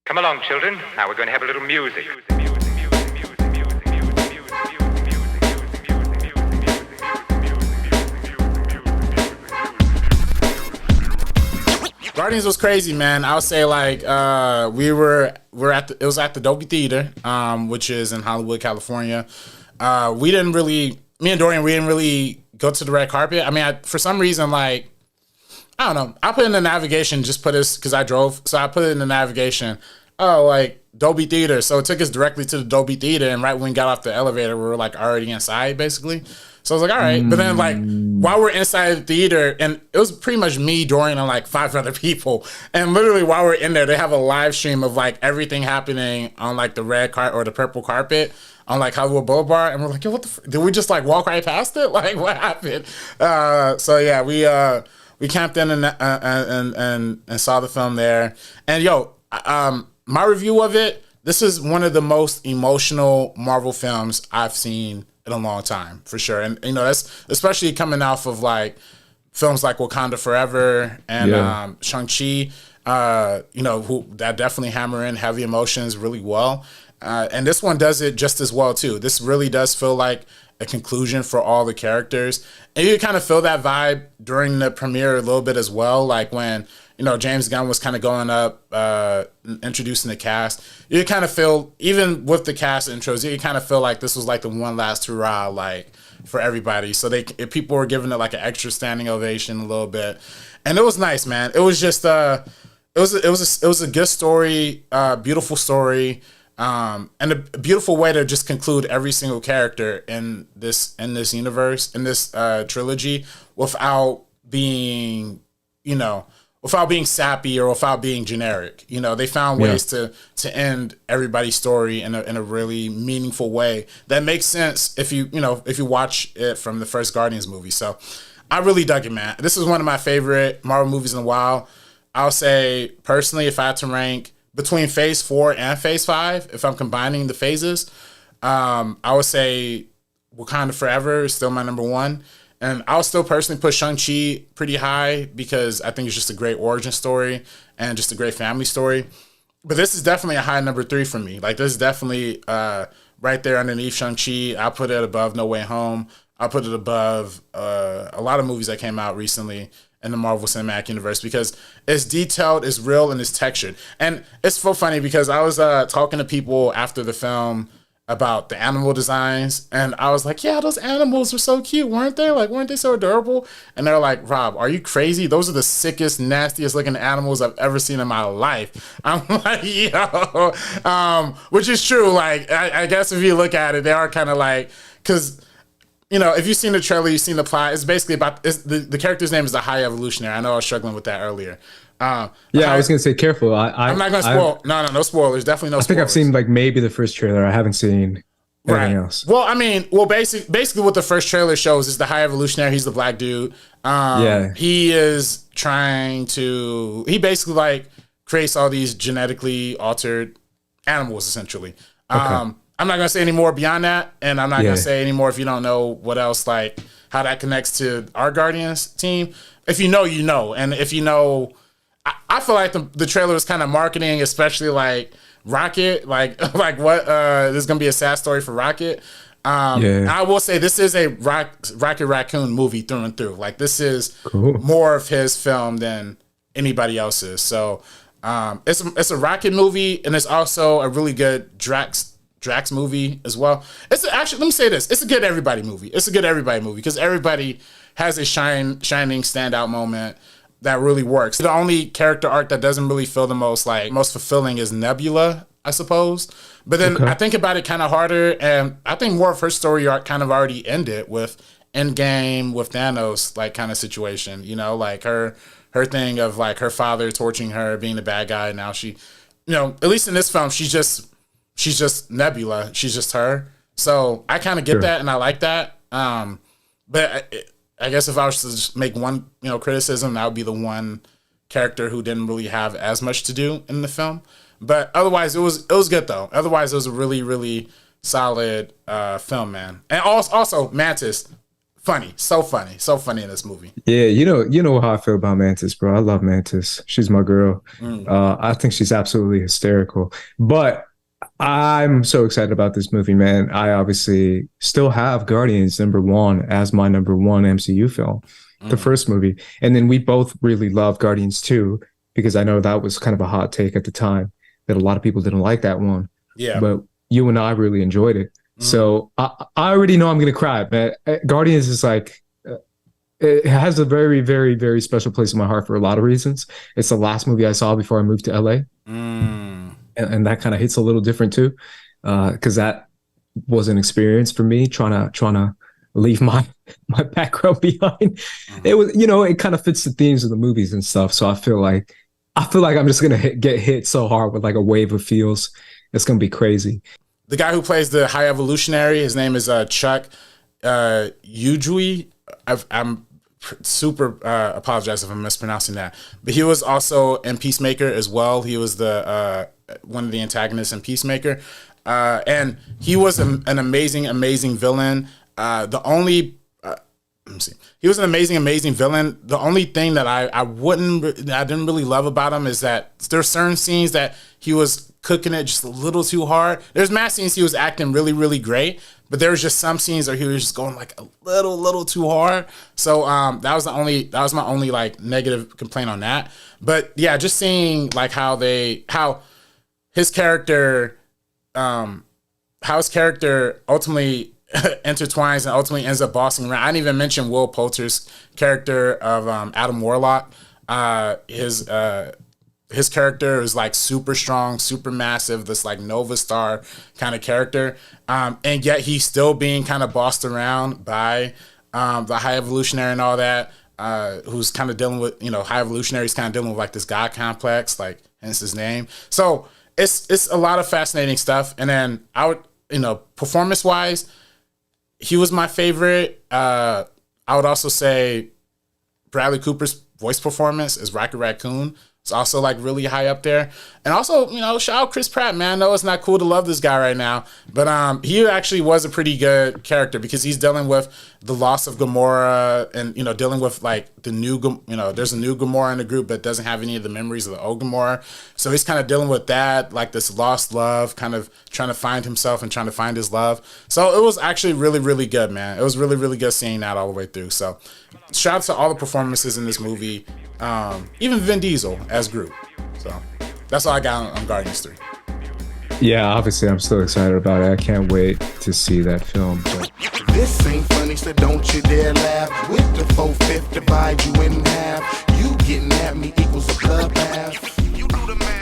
Come along, children. Now we're going to have a little music. Guardians was crazy, man. I would say like it was at the Dolby Theater, which is in Hollywood, California. We didn't really, me and Dorian, we didn't really go to the red carpet. I mean, for some reason, like, I don't know. I put in the navigation, just put us, because I drove, so I put it in the navigation. Oh, like Dolby Theater. So it took us directly to the Dolby Theater, and right when we got off the elevator, we were like already inside, basically. So I was like, all right. But then like while we're inside the theater, and it was pretty much me, Dorian, and like 5 other people. And literally while we're in there, they have a live stream of like everything happening on like the red carpet or the purple carpet on like Hollywood Boulevard. And we're like, yo, what the did we just like walk right past it? Like what happened? So yeah, we camped in and saw the film there. And yo, my review of it, this is one of the most emotional Marvel films I've seen in a long time, for sure. And you know, that's especially coming off of like films like Wakanda Forever and Shang-Chi, you know, who that definitely hammer in heavy emotions really well. And this one does it just as well too. This really does feel like a conclusion for all the characters. And you kind of feel that vibe during the premiere a little bit as well. Like when, you know, James Gunn was kind of going up, introducing the cast. You kind of feel, even with the cast intros, you kind of feel like this was like the one last hurrah, like for everybody. So people were giving it like an extra standing ovation a little bit, and it was nice, man. It was just it was a good story, beautiful story, and a beautiful way to just conclude every single character in this universe, in this trilogy, without being, you know, without being sappy or without being generic. You know, they found ways to end everybody's story in a really meaningful way that makes sense if you watch it from the first Guardians movie. So I really dug it, man. This is one of my favorite Marvel movies in a while. I'll say personally, if I had to rank between Phase 4 and Phase 5, if I'm combining the phases, I would say Wakanda Forever is still my number one. And I'll still personally put Shang-Chi pretty high because I think it's just a great origin story and just a great family story. But this is definitely a high number 3 for me. Like, this is definitely right there underneath Shang-Chi. I'll put it above No Way Home. I'll put it above a lot of movies that came out recently in the Marvel Cinematic Universe because it's detailed, it's real, and it's textured. And it's so funny because I was talking to people after the film about the animal designs, and I was like, yeah, those animals were so cute, weren't they? Like, weren't they so adorable? And they're like, Rob, are you crazy? Those are the sickest, nastiest looking animals I've ever seen in my life. I'm like, yo, which is true. Like, I guess if you look at it, they are kind of like, because, you know, if you've seen the trailer, you've seen the plot, it's basically about, the character's name is the High Evolutionary. I know I was struggling with that earlier. I was gonna say careful. I'm not gonna spoil. No spoilers. Definitely no spoilers. I think I've seen like maybe the first trailer. I haven't seen anything else. Well, I mean, basically what the first trailer shows is the High Evolutionary. He's the black dude. He is trying to. He basically like creates all these genetically altered animals, essentially. Okay. I'm not gonna say any more beyond that, and I'm not gonna say any more if you don't know what else, like how that connects to our Guardians team. If you know, you know, and if you know. I feel like the trailer is kind of marketing, especially like Rocket, like what this is gonna be a sad story for Rocket. I will say this is a Rocket Raccoon movie through and through. Like this is more of his film than anybody else's. So it's a Rocket movie, and it's also a really good Drax movie as well. It's actually, let me say this: it's a good everybody movie. It's a good everybody movie because everybody has a shining standout moment that really works. The only character arc that doesn't really feel the most fulfilling is Nebula, I suppose. But then I think about it kind of harder, and I think more of her story arc kind of already ended with Endgame, with Thanos, like kind of situation. You know, like her thing of like her father torturing her, being the bad guy. And now she, you know, at least in this film, she's just Nebula. She's just her. So I kind of get that, and I like that. But I guess if I was to just make one, you know, criticism, that would be the one character who didn't really have as much to do in the film. But otherwise, it was good though. Otherwise, it was a really, really solid film, man. And also Mantis, funny, so funny in this movie. Yeah, you know how I feel about Mantis, bro. I love Mantis. She's my girl. I think she's absolutely hysterical. But I'm so excited about this movie, man. I obviously still have Guardians #1 as my #1 MCU film, the first movie. And then we both really love Guardians 2 because I know that was kind of a hot take at the time that a lot of people didn't like that one. Yeah. But you and I really enjoyed it. So I already know I'm going to cry, man. Guardians is like, it has a very, very, very special place in my heart for a lot of reasons. It's the last movie I saw before I moved to LA. And that kind of hits a little different too, because that was an experience for me trying to leave my background behind. It was, it kind of fits the themes of the movies and stuff. So I feel like I'm just gonna get hit so hard with like a wave of feels. It's gonna be crazy. The guy who plays the High Evolutionary, his name is Chuck Iwuji. I'm super apologize if I'm mispronouncing that, but he was also in Peacemaker as well. He was the one of the antagonists in Peacemaker, and he was an amazing villain. He was an amazing villain. The only thing that I didn't really love about him is that there's certain scenes that he was cooking it just a little too hard. There's mass scenes he was acting really, really great, but there was just some scenes where he was just going like a little too hard. So that was my only like negative complaint on that. But yeah, just seeing like how his character ultimately intertwines and ultimately ends up bossing around. I didn't even mention Will Poulter's character of Adam Warlock. His character is like super strong, super massive, this like Nova Star kind of character. And yet he's still being kind of bossed around by the High Evolutionary and all that, who's kind of dealing with, High Evolutionary's kind of dealing with like this God complex, like hence his name. So it's a lot of fascinating stuff. And then I would, performance wise, he was my favorite. I would also say Bradley Cooper's voice performance as Rocket Raccoon. It's also like really high up there. And also, shout out Chris Pratt, man. I know it's not cool to love this guy right now, but he actually was a pretty good character because he's dealing with the loss of Gamora and, dealing with like the new, there's a new Gamora in the group that doesn't have any of the memories of the old Gamora. So he's kind of dealing with that, like this lost love, kind of trying to find himself and trying to find his love. So it was actually really, really good, man. It was really, really good seeing that all the way through. So shout out to all the performances in this movie. Even Vin Diesel as Groot. So that's all I got on Guardians 3. Yeah, obviously I'm still excited about it. I can't wait to see that film. But this ain't funny, so don't you dare laugh. With the 4/5 divide you in half. You getting at me equals a bloodbath. You do the math.